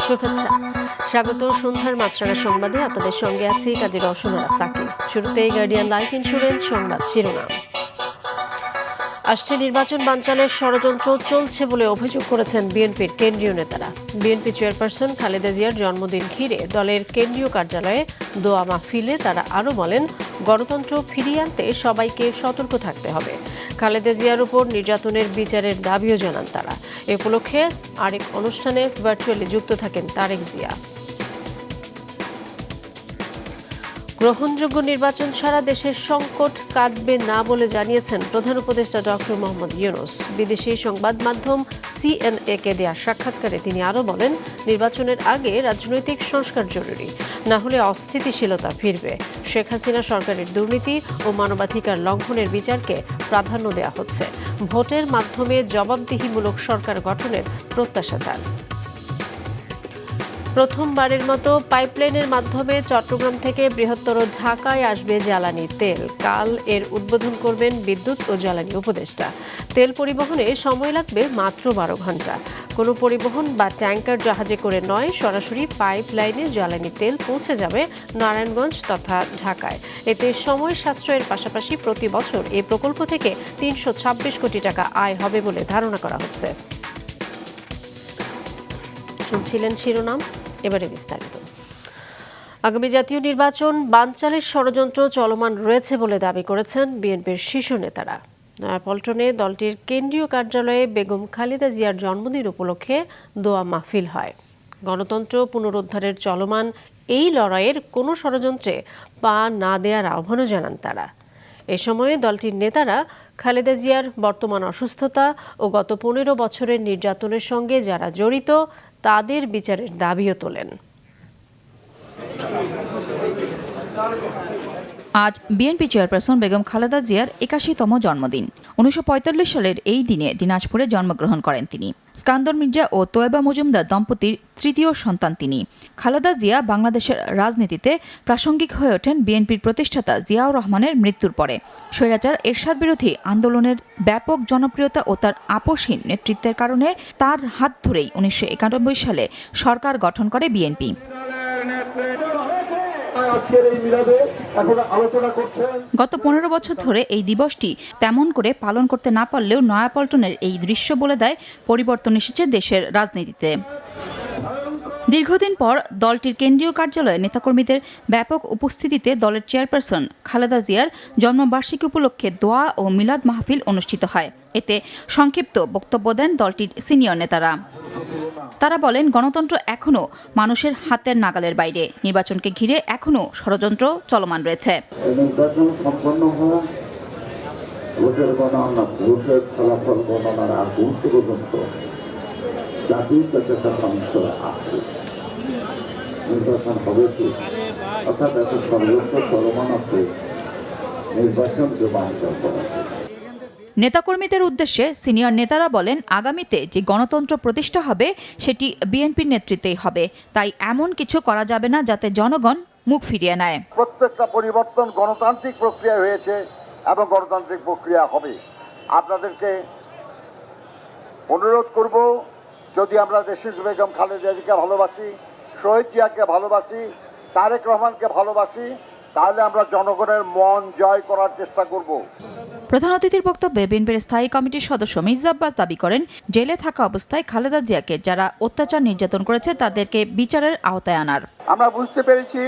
শুভেচ্ছা, স্বাগত সন্ধ্যার মাছরাঙা সংবাদে। আপনাদের সঙ্গে আছি কাজী রওশনারা সাকিব। শুরুতেই গার্ডিয়ান লাইফ ইন্স্যুরেন্স সংবাদ শিরোনাম। আসছে নির্বাচন বানচালের ষড়যন্ত্র চলছে বলে অভিযোগ করেছেন বিএনপির কেন্দ্রীয় নেতারা। বিএনপি চেয়ারপারসন খালেদা জিয়ার জন্মদিন ঘিরে দলের কেন্দ্রীয় কার্যালয়ে দোয়া মাহফিলে তারা আরও বলেন, গণতন্ত্র ফিরিয়ে আনতে সবাইকে সতর্ক থাকতে হবে। খালেদা জিয়ার উপর নির্যাতনের বিচারের দাবিও জানান তারা। এ উপলক্ষে আরেক অনুষ্ঠানে ভার্চুয়ালি যুক্ত থাকেন তারেক জিয়া। গ্রহণযোগ্য নির্বাচন ছাড়া দেশের সংকট কাটবে না বলে জানিয়েছেন প্রধান উপদেষ্টা ডক্টর মোহাম্মদ ইউনূস। বিদেশি সংবাদ মাধ্যম সিএনএ-কে দেয়া সাক্ষাৎকারে তিনি আরও বলেন, নির্বাচনের আগে রাজনৈতিক সংস্কার জরুরি, না হলে অস্থিতিশীলতা ফিরবে। শেখ হাসিনা সরকারের দুর্নীতি ও মানবাধিকার লঙ্ঘনের বিচারকে প্রাধান্য দেওয়া হচ্ছে। ভোটের মাধ্যমে জবাবদিহিমূলক সরকার গঠনের প্রত্যাশা তার। প্রথমবারের মতো পাইপলাইনের মাধ্যমে চট্টগ্রাম থেকে বৃহত্তর ঢাকায় আসবে জ্বালানি তেল। কাল এর উদ্বোধন করবেন বিদ্যুৎ ও জ্বালানি উপদেষ্টা। তেল পরিবহনে সময় লাগবে মাত্র 12 ঘন্টা। কোনো পরিবহন বা ট্যাঙ্কার জাহাজে করে নয়, সরাসরি পাইপলাইনে জ্বালানি তেল পৌঁছে যাবে নারায়ণগঞ্জ তথা ঢাকায়। এতে সময় সাশ্রয়ের পাশাপাশি প্রতি বছর এই প্রকল্প থেকে 326 কোটি টাকা আয় হবে বলে ধারণা করা হচ্ছে। শুনছিলেন শিরোনাম, এবারে বিস্তারিত। আগামী জাতীয় নির্বাচন বানচালের ষড়যন্ত্র চলমান রয়েছে বলে দাবি করেছেন বিএনপির শীর্ষ নেতারা। নয়াপল্টনে দলটির কেন্দ্রীয় কার্যালয়ে বেগম খালেদা জিয়ার জন্মদিন উপলক্ষে দোয়া মাহফিল হয়। গণতন্ত্র পুনরুদ্ধারের চলমান এই লড়াইয়ের কোনো ষড়যন্ত্রে পা না দেওয়ার আহ্বানও জানান তারা। এ সময়ে দলটির নেতারা খালেদা জিয়ার বর্তমান অসুস্থতা ও গত 15 বছরের নির্যাতনের সঙ্গে যারা জড়িত তাদের বিচারের দাবিও তোলেন। আজ বিএনপি চেয়ারপারসন বেগম খালেদা জিয়ার 81তম জন্মদিন। 1945 সালের এই দিনে দিনাজপুরে জন্মগ্রহণ করেন তিনি। স্কান্দর মির্জা ও তোয়েবা মজুমদার দম্পতির তৃতীয় সন্তান তিনি। খালেদা জিয়া বাংলাদেশের রাজনীতিতে প্রাসঙ্গিক হয়ে ওঠেন বিএনপির প্রতিষ্ঠাতা জিয়াউর রহমানের মৃত্যুর পরে। স্বৈরাচার এরশাদ বিরোধী আন্দোলনের ব্যাপক জনপ্রিয়তা ও তার আপোষহীন নেতৃত্বের কারণে তার হাত ধরেই 1991 সালে সরকার গঠন করে বিএনপি। গত 15 বছর ধরে এই দিবসটি তেমন করে পালন করতে না পারলেও নয়াপল্টনের এই দৃশ্য বলে দেয় পরিবর্তন এসেছে দেশের রাজনীতিতে। দীর্ঘদিন পর দলটির কেন্দ্রীয় কার্যালয়ে নেতাকর্মীদের ব্যাপক উপস্থিতিতে দলের চেয়ারপারসন খালেদা জিয়ার জন্মবার্ষিকী উপলক্ষে দোয়া ও মিলাদ মাহফিল অনুষ্ঠিত হয়। এতে সংক্ষিপ্ত বক্তব্য দেন দলটির সিনিয়র নেতারা। তারা বলেন, গণতন্ত্র এখনও মানুষের হাতের নাগালের বাইরে। নির্বাচনকে ঘিরে এখনও ষড়যন্ত্র চলমান রয়েছে। নেতাকর্মীদের উদ্দেশ্যে সিনিয়র নেতারা বলেন, আগামীতে যে গণতন্ত্র প্রতিষ্ঠা হবে সেটি বিএনপির নেতৃত্বেই হবে। তাই এমন কিছু করা যাবে না যাতে জনগণ মুখ ফিরিয়ে নেয়। প্রত্যেকটা পরিবর্তন গণতান্ত্রিক প্রক্রিয়া হয়েছে এবং গণতান্ত্রিক প্রক্রিয়া হবে। আপনাদেরকে অনুরোধ করব, যদি আমরা দেশের বেগম খালেদা জিয়াকে ভালোবাসি, শহীদ জিয়াকে ভালোবাসি, তারেক রহমানকে ভালোবাসি, তাহলে আমরা জনগণের মন জয় করার চেষ্টা করব। প্রধান অতিথির বক্তব্যে বিএনপির স্থায়ী কমিটির সদস্য মির্জা আব্বাস দাবি করেন, জেলে থাকা অবস্থায় খালেদা জিয়াকে যারা অত্যাচার নির্যাতন করেছে তাদেরকে বিচারের আওতায় আনার। আমরা বুঝতে পেরেছি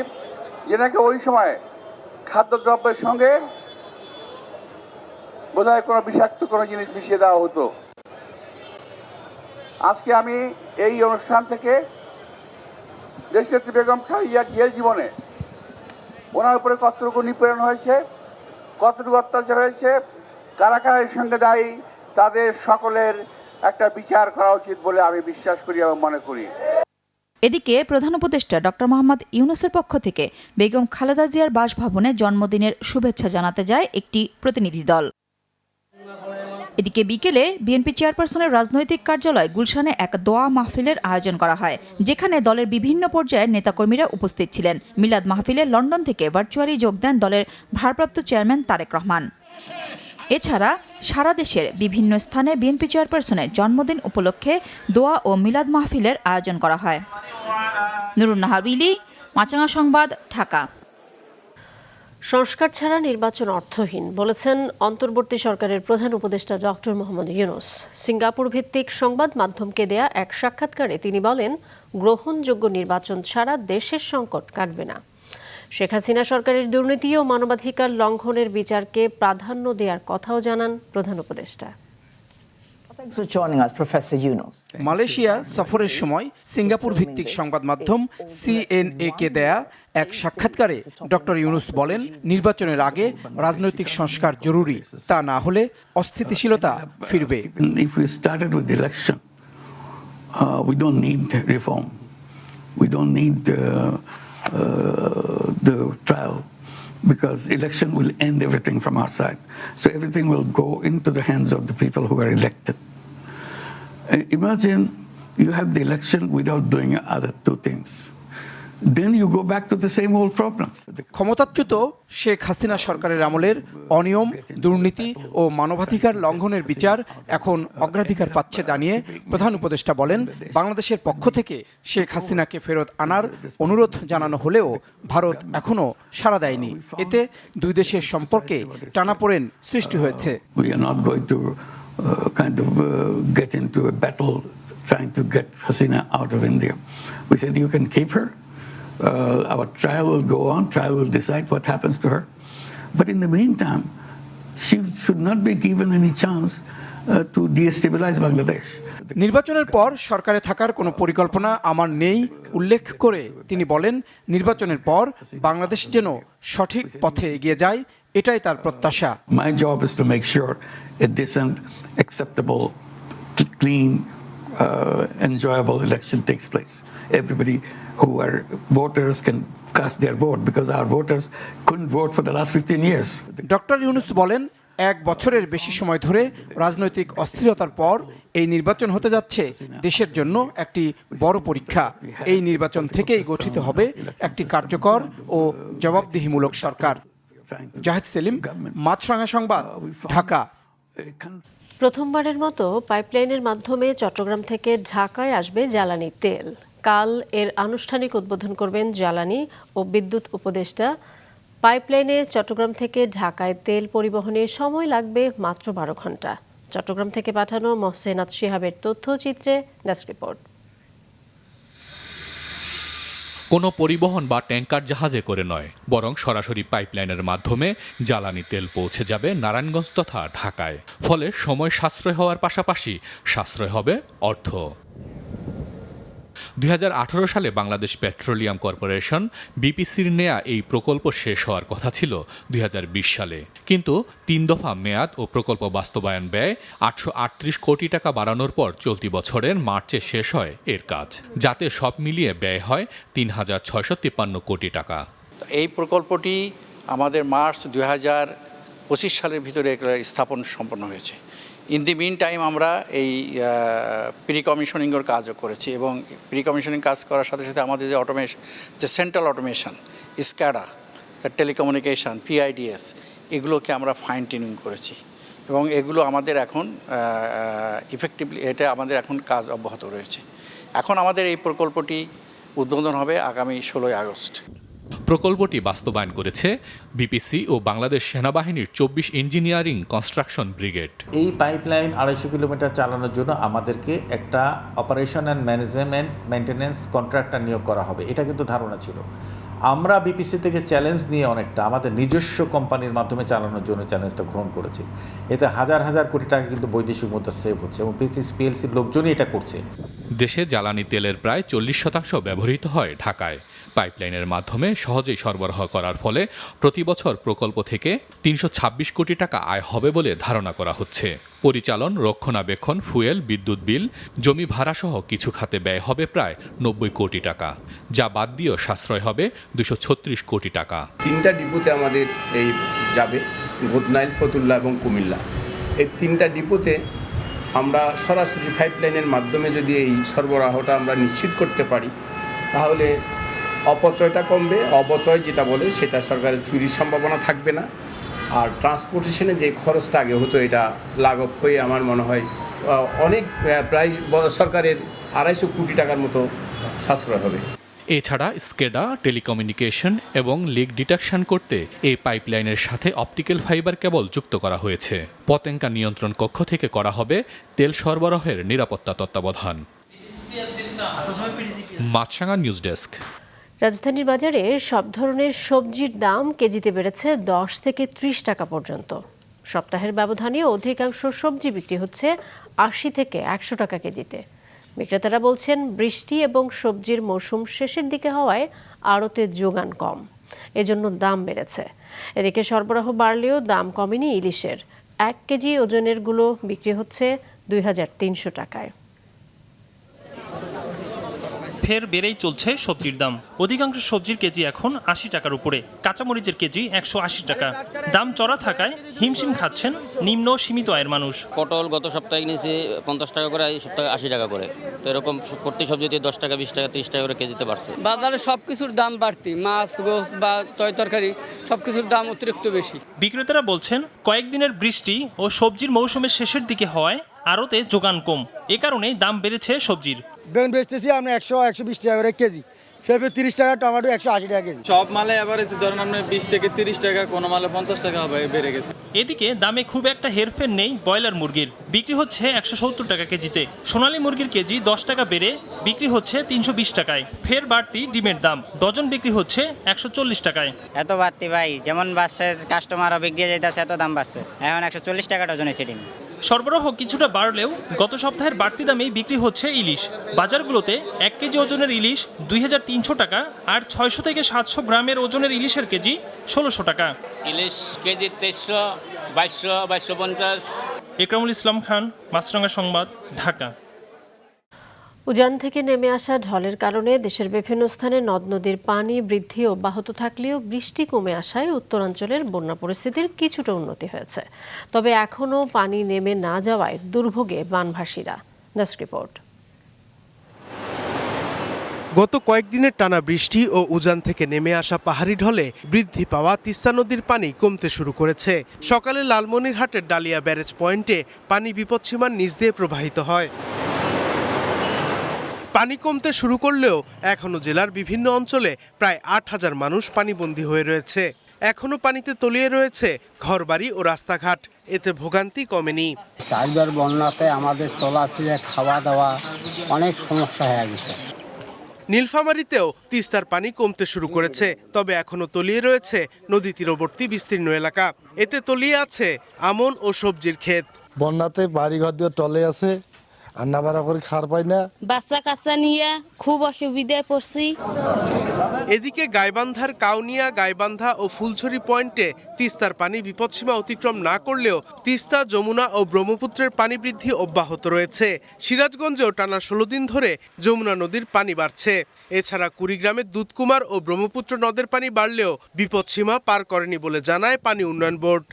যে নাকি ওই সময় খাদ্যদ্রব্যের সঙ্গে বোধহয় কোনো বিষাক্ত কোনো জিনিস মিশিয়ে দেওয়া হতো। আজকে আমি এই অনুষ্ঠান থেকে দেশনেত্রী বেগম খালেদা জিয়ার জীবনে ওনার উপরে কতটুকু নিপীড়ন হয়েছে, কতটুকু অত্যাচার হয়েছে, কারা কারা এর সঙ্গে দায়ী, তাদের সকলের একটা বিচার করা উচিত বলে আমি বিশ্বাস করি এবং মনে করি। এদিকে প্রধান উপদেষ্টা ডক্টর মোহাম্মদ ইউনূসের পক্ষ থেকে বেগম খালেদা জিয়ার বাসভবনে জন্মদিনের শুভেচ্ছা জানাতে যায় একটি প্রতিনিধি দল। এদিকে বিকেলে বিএনপি চেয়ারপারসনের রাজনৈতিক কার্যালয় গুলশানে এক দোয়া মাহফিলের আয়োজন করা হয়, যেখানে দলের বিভিন্ন পর্যায়ের নেতাকর্মীরা উপস্থিত ছিলেন। মিলাদ মাহফিলে লন্ডন থেকে ভার্চুয়ালি যোগ দেন দলের ভারপ্রাপ্ত চেয়ারম্যান তারেক রহমান। এছাড়া সারা দেশের বিভিন্ন স্থানে বিএনপি চেয়ারপারসনের জন্মদিন উপলক্ষে দোয়া ও মিলাদ মাহফিলের আয়োজন করা হয়। নুরুন নাহার বিলি, মাছরাঙা সংবাদ, ঢাকা। সংস্কার ছাড়া নির্বাচন অর্থহীন বলেছেন অন্তর্বর্তী সরকারের প্রধান উপদেষ্টা ডক্টর মোহাম্মদ ইউনূস। সিঙ্গাপুর ভিত্তিক সংবাদ মাধ্যমকে দেয়া এক সাক্ষাৎকারে তিনি বলেন, গ্রহণযোগ্য নির্বাচন ছাড়া দেশের সংকট কাটবে না। শেখ হাসিনা সরকারের দুর্নীতি ও মানবাধিকার লঙ্ঘনের বিচারকে প্রাধান্য দেওয়ার কথাও জানান প্রধান উপদেষ্টা। মালয়েশিয়া সফরের সময় সিঙ্গাপুর ভিত্তিক সংবাদ মাধ্যম সিএনএ-কে দেয়া এক সাক্ষাৎকারে ডক্টর ইউনূস বলেন, নির্বাচনের আগে রাজনৈতিক সংস্কার জরুরি, তা না হলে অস্থিতিশীলতা ফিরবে। Because election will end everything from our side. So everything will go into the hands of the people who are elected. Imagine you have the election without doing other two things. Then you go back to the same old problems. ক্ষমতাচ্যুত শেখ হাসিনা সরকারের আমলের অনিয়ম, দুর্নীতি ও মানবাধিকার লঙ্ঘনের বিচার এখন অগ্রাধিকার পাচ্ছে জানিয়ে প্রধান উপদেষ্টা বলেন, বাংলাদেশের পক্ষ থেকে শেখ হাসিনাকে ফেরত আনার অনুরোধ জানানো হলেও ভারত এখনো সাড়া দেয়নি। এতে দুই দেশের সম্পর্কে টানাপোড়েন সৃষ্টি হয়েছে। We are not going to get into a battle trying to get Hasina out of India. We said you can keep her. Our trial will go on. Trial will decide what happens to her. But in the meantime, she should not be given any chance to destabilize Bangladesh. নির্বাচনের পর সরকারে থাকার কোনো পরিকল্পনা আমার নেই উল্লেখ করে তিনি বলেন, নির্বাচনের পর বাংলাদেশ যেন সঠিক পথে এগিয়ে যায়, এটাই তার প্রত্যাশা। My job is to make sure a decent, acceptable, clean, enjoyable election takes place. Everybody who are voters can cast their vote because our voters couldn't vote for the last 15 years. Doctor Yunus বলেন, এক বছরের বেশি সময় ধরে রাজনৈতিক অস্থিরতার পর এই নির্বাচন হতে যাচ্ছে দেশের জন্য একটি বড় পরীক্ষা। এই নির্বাচন থেকেই গঠিত হবে একটি কার্যকর ও জবাবদিহিমূলক সরকার। জাহিদ সেলিম, মাছরাঙা সংবাদ, ঢাকা। প্রথমবারের মতো পাইপলাইনের মাধ্যমে চট্টগ্রাম থেকে ঢাকায় আসবে জ্বালানি তেল। কাল এর আনুষ্ঠানিক উদ্বোধন করবেন জ্বালানি ও বিদ্যুৎ উপদেষ্টা। পাইপলাইনে চট্টগ্রাম থেকে ঢাকায় তেল পরিবহনে সময় লাগবে মাত্র 12 ঘন্টা। চট্টগ্রাম থেকে পাঠানো মোহসেনাত শিহাবের তথ্যচিত্রে ডেস্ক রিপোর্ট। কোনো পরিবহন বা ট্যাঙ্কার জাহাজে করে নয়, বরং সরাসরি পাইপলাইনের মাধ্যমে জ্বালানি তেল পৌঁছে যাবে নারায়ণগঞ্জ তথা ঢাকায়। ফলে সময় সাশ্রয় হওয়ার পাশাপাশি সাশ্রয় হবে অর্থ। 2018 সালে বাংলাদেশ পেট্রোলিয়াম কর্পোরেশন বিপিসির নেয়া এই প্রকল্প শেষ হওয়ার কথা ছিল 2020 সালে, কিন্তু 3 দফা মেয়াদ ও প্রকল্প বাস্তবায়ন ব্যয় 838 কোটি টাকা বাড়ানোর পর চলতি বছরের মার্চে শেষ হয় এর কাজ, যাতে সব মিলিয়ে ব্যয় হয় 3,653 কোটি টাকা। এই প্রকল্পটি আমাদের মার্চ 2025 সালের ভিতরে স্থাপন সম্পন্ন হয়েছে। ইন দি মিন টাইম আমরা এই প্রি কমিশনিংয়ের কাজও করেছি এবং প্রি কমিশনিং কাজ করার সাথে সাথে আমাদের যে অটোমেশন, যে সেন্ট্রাল অটোমেশন, স্ক্যাডা, টেলিকমিউনিকেশন, পিআইডিএস, এগুলোকে আমরা ফাইন টিউনিং করেছি এবং এগুলো আমাদের এখন ইফেক্টিভলি এটা আমাদের এখন কাজ অব্যাহত রয়েছে। এখন আমাদের এই প্রকল্পটি উদ্বোধন হবে আগামী 16 আগস্ট। প্রকল্পটি বাস্তবায়ন করেছে বিপিসি ও বাংলাদেশ সেনাবাহিনীর 24 ইঞ্জিনিয়ারিং কনস্ট্রাকশন ব্রিগেড। এই পাইপলাইন 250 কিলোমিটার চালানোর জন্য আমাদেরকে একটা operation and management maintenance contractor নিয়োগ করা হবে, এটা কিন্তু ধারণা ছিল। আমরা বিপিসি থেকে চ্যালেঞ্জ নিয়ে অনেকটা আমাদের নিজস্ব কোম্পানির মাধ্যমে চালানোর জন্য চ্যালেঞ্জটা গ্রহণ করেছি। এতে হাজার হাজার কোটি টাকা কিন্তু বৈদেশিক মুদ্রা সেভ হচ্ছে এবং পিএলসির লোকজনই এটা করছে। দেশে জ্বালানি তেলের প্রায় 40% ব্যবহৃত হয় ঢাকায়। পাইপলাইনের মাধ্যমে সহজেই সরবরাহ করার ফলে প্রতি বছর প্রকল্প থেকে 326 কোটি টাকা আয় হবে বলে ধারণা করা হচ্ছে। পরিচালন, রক্ষণাবেক্ষণ, ফুয়েল, বিদ্যুৎ বিল, জমি ভাড়াসহ কিছু খাতে ব্যয় হবে প্রায় 90 কোটি টাকা, যা বাদ দিয়েও সাশ্রয় হবে 236 কোটি টাকা। 3টা ডিপোতে আমাদের এই যাবে, ঘটনাইল, ফতুল্লা এবং কুমিল্লা। এই 3টা ডিপোতে আমরা সরাসরি পাইপলাইনের মাধ্যমে যদি এই সরবরাহটা আমরা নিশ্চিত করতে পারি তাহলে অপচয়টা কমবে, অপচয় যেটা বলে সেটা সরকারের চুরির সম্ভাবনা থাকবে না, আর ট্রান্সপোর্টেশনে যে খরচটা আগে হতো এটা লাঘব হয়ে আমার মনে হয় অনেক প্রায় সরকারের 250 কোটি টাকার মতো সাশ্রয় হবে। এছাড়া স্কেডা, টেলিকমিউনিকেশন এবং লিক ডিটেকশন করতে এই পাইপলাইনের সাথে অপটিক্যাল ফাইবার কেবল যুক্ত করা হয়েছে। পতেঙ্গা নিয়ন্ত্রণ কক্ষ থেকে করা হবে তেল সরবরাহের নিরাপত্তা তত্ত্বাবধান। মাছরাঙা নিউজ ডেস্ক। রাজধানীর বাজারে সব ধরনের সবজির দাম কেজিতে বেড়েছে 10 থেকে 30 টাকা পর্যন্ত। সপ্তাহের ব্যবধানে অধিকাংশ সবজি বিক্রি হচ্ছে 80 থেকে 100 টাকা কেজিতে। বিক্রেতারা বলছেন বৃষ্টি এবং সবজির মৌসুম শেষের দিকে হওয়ায় আড়তে যোগান কম, এজন্য দাম বেড়েছে। এদিকে সরবরাহ বাড়লেও দাম কমেনি ইলিশের। 1 কেজি ওজনের গুলো বিক্রি হচ্ছে 2300 টাকায়। ফের বেড়েই চলছে সবজির দাম। অধিকাংশ সবজির কেজি এখন 80 টাকার উপরে, কাঁচামরিচের কেজি 180 টাকা। দাম চড়া থাকায় হিমশিম খাচ্ছেন নিম্ন সীমিত আয়ের মানুষ। পটল গত সপ্তাহে কিনেছি 50 টাকা করে, এই সপ্তাহে 80 টাকা করে। তো এরকম প্রতি সবজিতে 10 টাকা, 20 টাকা, 30 টাকা করে কেজিতে বাড়ছে। বাজারে সবকিছুর দাম বাড়তি, মাছ, গোস বা তরকারি সবকিছুর দাম অতিরিক্ত বেশি। বিক্রেতারা বলছেন কয়েকদিনের বৃষ্টি ও সবজির মৌসুমের শেষের দিকে হওয়ায় আড়তে যোগান কম, এ কারণেই দাম বেড়েছে সবজির। বেগুন বেচতেছি আমরা 100-120 টাকা করে কেজি, পেঁপে 30 টাকা, টমেটো 180 টাকা কেজি। সব মালে এভারেজ ধরেন আপনি 20 থেকে 30 টাকা, কোনো মালে 50 টাকা বেড়ে গেছে। এদিকে দামে খুব একটা হেরফের নেই ব্রয়লার মুরগির, বিক্রি হচ্ছে 170 টাকা কেজিতে। সোনালী মুরগির কেজি 10 টাকা বেড়ে বিক্রি হচ্ছে 320 টাকায়। ফের বাড়তি ডিমের দাম, ডজন বিক্রি হচ্ছে 140 টাকায়। এত বাড়তি ভাই, যেমন বাড়ছে কাস্টমারও বিক্রি যাইতেছে, এত দাম বাড়ছে। এখন 140 টাকা ডজন হয়েছে ডিম। সরবরাহ কিছুটা বাড়লেও গত সপ্তাহের বাড়তি দামেই বিক্রি হচ্ছে ইলিশ। বাজারগুলোতে 1 কেজি ওজনের ইলিশ 2300 টাকা, আর 600 থেকে 700 গ্রামের ওজনের ইলিশের কেজি 1600 টাকা। ইলিশ কেজি 2300, 2200, 2250। একরামুল ইসলাম খান, মাছরাঙা সংবাদ, ঢাকা। উজান থেকে নেমে আসা ঢলের কারণে দেশের বিভিন্ন স্থানে নদ নদীর পানি বৃদ্ধি অব্যাহত থাকলেও বৃষ্টি কমে আসায় উত্তরাঞ্চলের বন্যা পরিস্থিতির কিছুটা উন্নতি হয়েছে। তবে এখনও পানি নেমে না যাওয়ায় দুর্ভোগে বানভাসীরা। Desk report. গত কয়েকদিনের টানা বৃষ্টি ও উজান থেকে নেমে আসা পাহাড়ি ঢলে বৃদ্ধি পাওয়া তিস্তা নদীর পানি কমতে শুরু করেছে। সকালে লালমনিরহাটের ডালিয়া ব্যারেজ পয়েন্টে পানি বিপদসীমার নিচ দিয়ে প্রবাহিত হয়। পানি কমতে শুরু করলেও এখনও জেলার বিভিন্ন অঞ্চলে প্রায় 8000 মানুষ পানিবন্দী হয়ে রয়েছে। এখনও পানিতে তলিয়ে রয়েছে ঘরবাড়ি ও রাস্তাঘাট, এতে ভোগান্তি কমেনি। চারবার বন্যাতে আমাদের চলাফেরা, খাওয়া দাওয়া অনেক সমস্যা হয়ে গেছে। নীলফামারীতেও তিস্তার পানি কমতে শুরু করেছে, তবে এখনও তলিয়ে রয়েছে নদী তীরবর্তী বিস্তীর্ণ এলাকা। এতে তলিয়ে আছে আমন ও সবজির ক্ষেত। বন্যাতে বাড়িঘর দিয়ে টলে আছে, রান্না বাড়া করে খাওয়ার পাই না, বাচ্চা কাচ্চা নিয়ে খুব অসুবিধায় পড়ছি। এদিকে গাইবান্ধার কাউনিয়া, গাইবান্ধা ও ফুলছড়ি পয়েন্টে তিস্তার পানি বিপদসীমা অতিক্রম না করলেও তিস্তা, যমুনা ও ব্রহ্মপুত্রের পানি বৃদ্ধি অব্যাহত রয়েছে। সিরাজগঞ্জেও টানা 16 দিন ধরে যমুনা নদীর পানি বাড়ছে। এছাড়া কুড়িগ্রামের দুধকুমার ও ব্রহ্মপুত্র নদের পানি বাড়লেও বিপদসীমা পার করেনি বলে জানায় পানি উন্নয়ন বোর্ড।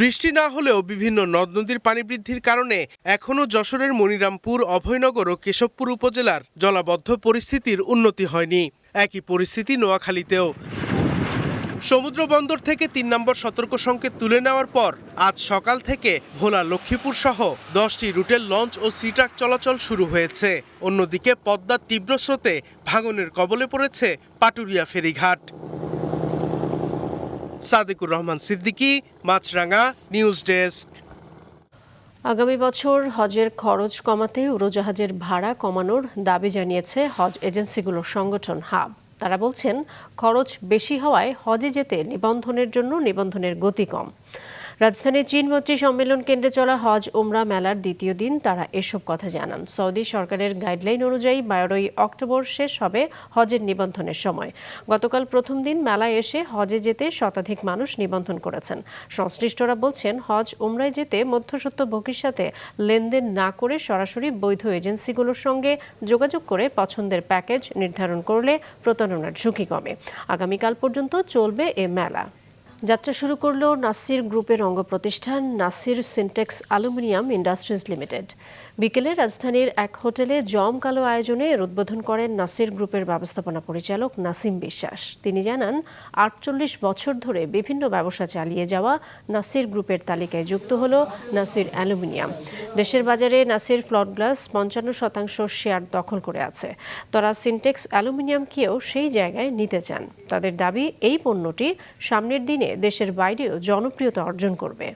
বৃষ্টি না হলেও বিভিন্ন নদ নদীর পানি বৃদ্ধির কারণে এখনও যশোরের মনিরামপুর, অভয়নগর ও কেশবপুর উপজেলার জলাবদ্ধ পরিস্থিতির উন্নতি হয়নি। একই পরিস্থিতি নোয়াখালীতেও। সমুদ্র বন্দর থেকে 3 নম্বর সতর্ক সংকেত তুলে নেওয়ার পর আজ সকাল থেকে ভোলা, লক্ষ্মীপুর সহ 10টি রুটের লঞ্চ ও সি ট্রাক চলাচল শুরু হয়েছে। অন্যদিকে পদ্মার তীব্র স্রোতে ভাঙনের কবলে পড়েছে পাটুরিয়া ফেরিঘাট। সাদিকুর রহমান সিদ্দিকী, মাছরাঙা নিউজ ডেস্ক। আগামী বছর হজের খরচ কমাতে উড়োজাহাজের ভাড়া কমানোর দাবি জানিয়েছে হজ এজেন্সিগুলোর সংগঠন হাব। তারা বলছেন খরচ বেশি হওয়ায় হজে যেতে নিবন্ধনের জন্য নিবন্ধনের গতি কম। রাজধানীর চীন মৈত্রী সম্মেলন কেন্দ্রে চলা হজ ওমরা মেলার দ্বিতীয় দিন তারা এসব কথা জানান। সৌদি সরকারের গাইডলাইন অনুযায়ী 12ই অক্টোবর শেষ হবে হজের নিবন্ধনের সময়। গতকাল প্রথম দিন মেলায় এসে হজে যেতে শতাধিক মানুষ নিবন্ধন করেছেন। সংশ্লিষ্টরা বলছেন হজ ওমরায় যেতে মধ্যস্বত্বভোগীর সাথে লেনদেন না করে সরাসরি বৈধ এজেন্সিগুলোর সঙ্গে যোগাযোগ করে পছন্দের প্যাকেজ নির্ধারণ করলে প্রতারণার ঝুঁকি কমে। আগামীকাল পর্যন্ত চলবে এ মেলা। যাত্রা শুরু করল নাসির গ্রুপের অঙ্গ প্রতিষ্ঠান Nasir syntax aluminium industries limited. বিকেলে রাজধানীর এক হোটেলে জমকালো আয়োজনে এর উদ্বোধন করেন নাসির গ্রুপের ব্যবস্থাপনা পরিচালক নাসিম বিশ্বাস। তিনি জানান, ৪৮ বছর ধরে বিভিন্ন ব্যবসা চালিয়ে যাওয়া নাসির গ্রুপের তালিকায় যুক্ত হল নাসির অ্যালুমিনিয়াম। দেশের বাজারে নাসির ফ্লট গ্লাস ৫৫% শেয়ার দখল করে আছে। তারা সিনটেক্স অ্যালুমিনিয়ামকেও সেই জায়গায় নিতে চান। তাদের দাবি, এই পণ্যটি সামনের দিনে দেশের বাইরেও জনপ্রিয়তা অর্জন করবে।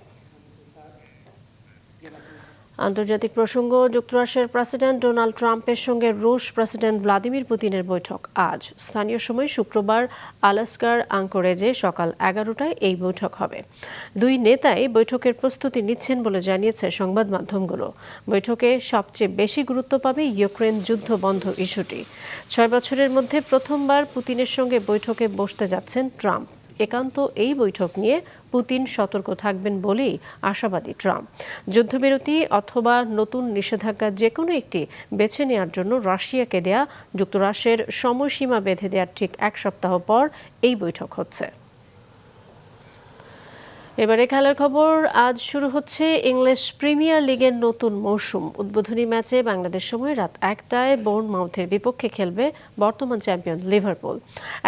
আন্তর্জাতিক প্রসঙ্গ, যুক্তরাষ্ট্রের প্রেসিডেন্ট ডোনাল্ড ট্রাম্পের সঙ্গে রুশ প্রেসিডেন্ট ভ্লাদিমির পুতিনের বৈঠক আজ। স্থানীয় সময় শুক্রবার আলাস্কার আঙ্করেজে সকাল ১১টায় এই বৈঠক হবে। দুই নেতাই বৈঠকের প্রস্তুতি নিচ্ছেন বলে জানিয়েছে সংবাদ মাধ্যমগুলো। বৈঠকে সবচেয়ে বেশি গুরুত্ব পাবে ইউক্রেন যুদ্ধ বন্ধ ইস্যুটি। ৬ বছরের মধ্যে প্রথমবার পুতিনের সঙ্গে বৈঠকে বসতে যাচ্ছেন ট্রাম্প। একান্ত এই বৈঠক নিয়ে পুতিন সতর্ক থাকবেন বলেই আশাবাদী ট্রাম্প। যুদ্ধবিরতি অথবা নতুন নিষেধাজ্ঞা যে কোনো একটি বেছে নেওয়ার জন্য রাশিয়াকে দেয়া যুক্তরাষ্ট্রের সময়সীমা বেঁধে দেওয়ার ঠিক ১ সপ্তাহ পর এই বৈঠক হচ্ছে। এবারে খেলার খবর। আজ শুরু হচ্ছে ইংলিশ প্রিমিয়ার লিগের নতুন মৌসুম। উদ্বোধনী ম্যাচে বাংলাদেশ সময় রাত ১টায় বোর্নমাউথের বিপক্ষে খেলবে বর্তমান চ্যাম্পিয়ন লিভারপুল।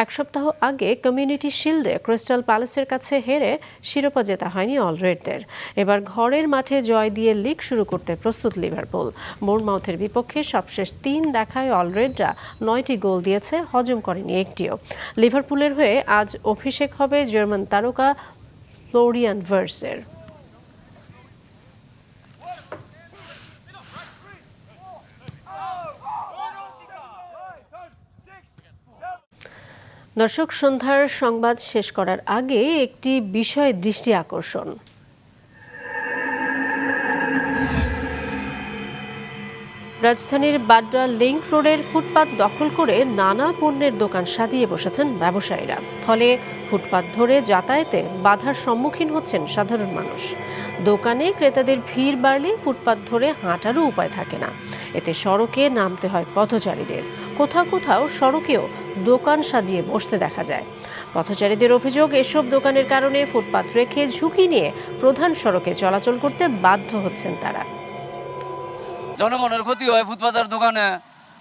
১ সপ্তাহ আগে কমিউনিটি শিল্ডে ক্রিস্টাল প্যালেসের কাছে হেরে শিরোপা জেতা হয়নি অলরেডদের। এবার ঘরের মাঠে জয় দিয়ে লিগ শুরু করতে প্রস্তুত লিভারপুল। বোর্নমাউথের বিপক্ষে সবশেষ ৩ দেখায় অলরেডরা ৯টি গোল দিয়েছে, হজম করেনি একটিও। লিভারপুলের হয়ে আজ অভিষেক হবে জার্মান তারকা ফ্লোরিয়ান ভার্টসের। দর্শক, সন্ধ্যার সংবাদ শেষ করার আগে একটি বিষয় দৃষ্টি আকর্ষণ। রাজধানীর বাড্ডা লিংক রোডের ফুটপাত দখল করে নানা পণ্যের দোকান সাজিয়ে বসেছেন ব্যবসায়ীরা। ফলে ফুটপাত ধরে যাতায়াতে বাধার সম্মুখীন হচ্ছেন সাধারণ মানুষ। দোকানে ক্রেতাদের ভিড় বাড়লে ফুটপাত ধরে হাঁটারও উপায় থাকে না। এতে সড়কে নামতে হয় পথচারীদের। কোথাও কোথাও সড়কেও দোকান সাজিয়ে বসতে দেখা যায়। পথচারীদের অভিযোগ, এসব দোকানের কারণে ফুটপাত রেখে ঝুঁকি নিয়ে প্রধান সড়কে চলাচল করতে বাধ্য হচ্ছেন তারা। জনগণের ক্ষতি হয়, ফুটপাতের দোকানে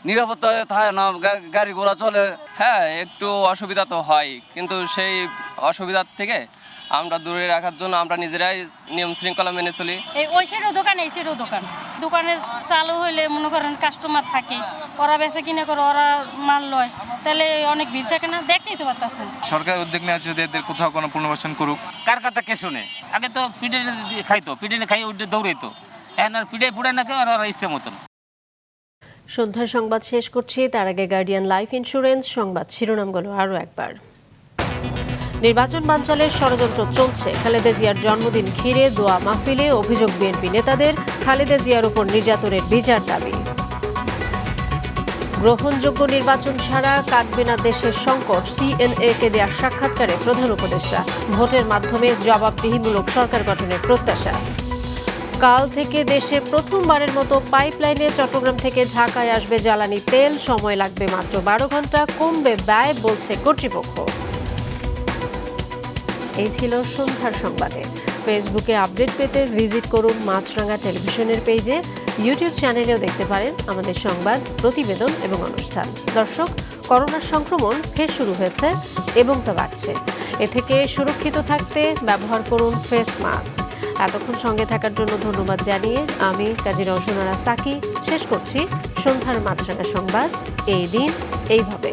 নিরাপত্তা থাকে না, গাড়ি ঘোড়া চলে। হ্যাঁ, একটু অসুবিধা তো হয়, কিন্তু সেই অসুবিধার থেকে আমরা দূরে রাখার জন্য আমরা নিজেরাই নিয়ম শৃঙ্খলা মেনে চলি। ওই সাইডেও দোকান, এই সাইডেও দোকান। দোকানের চালু হইলে মনে করেন কাস্টমার থাকে, ওরা বেচা কিনে করে, ওরা মাল লয়, তাহলে অনেক ভিড় থাকে না, দেখতেই তো পারতেছেন। সরকার উদ্যোগ নেওয়া হচ্ছে এদের কোথাও কোনো পুনর্বাসন করুক। কার কথা কে শোনে? আগে তো পিঠে খাইতো, পিঠে খাই উঠে দৌড়াইতো, এখন আর পিঠে পুড়ে না কেউ, আর ওরা ইচ্ছে মতন। সন্ধ্যার সংবাদ শেষ করছি, তার আগে গার্ডিয়ান লাইফ ইন্স্যুরেন্স সংবাদ শিরোনামগুলো আরও একবার। নির্বাচন বানচালের ষড়যন্ত্র চলছে। খালেদা জিয়ার জন্মদিন ঘিরে দোয়া মাহফিলে অভিযোগ বিএনপি নেতাদের। খালেদা জিয়ার উপর নির্যাতনের বিচার দাবি। গ্রহণযোগ্য নির্বাচন ছাড়া কাটবে না দেশের সংকট, সিএনএ-কে দেয়া সাক্ষাৎকারে প্রধান উপদেষ্টা। ভোটের মাধ্যমে জবাবদিহিমূলক সরকার গঠনের প্রত্যাশা। কাল থেকে দেশে প্রথমবারের মতো পাইপলাইনে চট্টগ্রাম থেকে ঢাকায় আসবে জ্বালানি তেল। সময় লাগবে মাত্র 12 ঘন্টা, কমবে ব্যয় বলছে কর্তৃপক্ষ। এই ছিল সন্ধ্যার সংবাদে। ফেসবুকে আপডেট পেতে ভিজিট করুন মাছরাঙা টেলিভিশনের পেজে। ইউটিউব চ্যানেলেও দেখতে পারেন আমাদের সংবাদ, প্রতিবেদন এবং অনুষ্ঠান। দর্শক, করোনার সংক্রমণ ফের শুরু হয়েছে এবং তা বাড়ছে। এ থেকে সুরক্ষিত থাকতে ব্যবহার করুন ফেস মাস্ক। এতক্ষণ সঙ্গে থাকার জন্য ধন্যবাদ জানিয়ে আমি কাজী রওশনারা সাকি শেষ করছি সন্ধ্যার মাছরাঙা সংবাদ। এই দিন এইভাবে।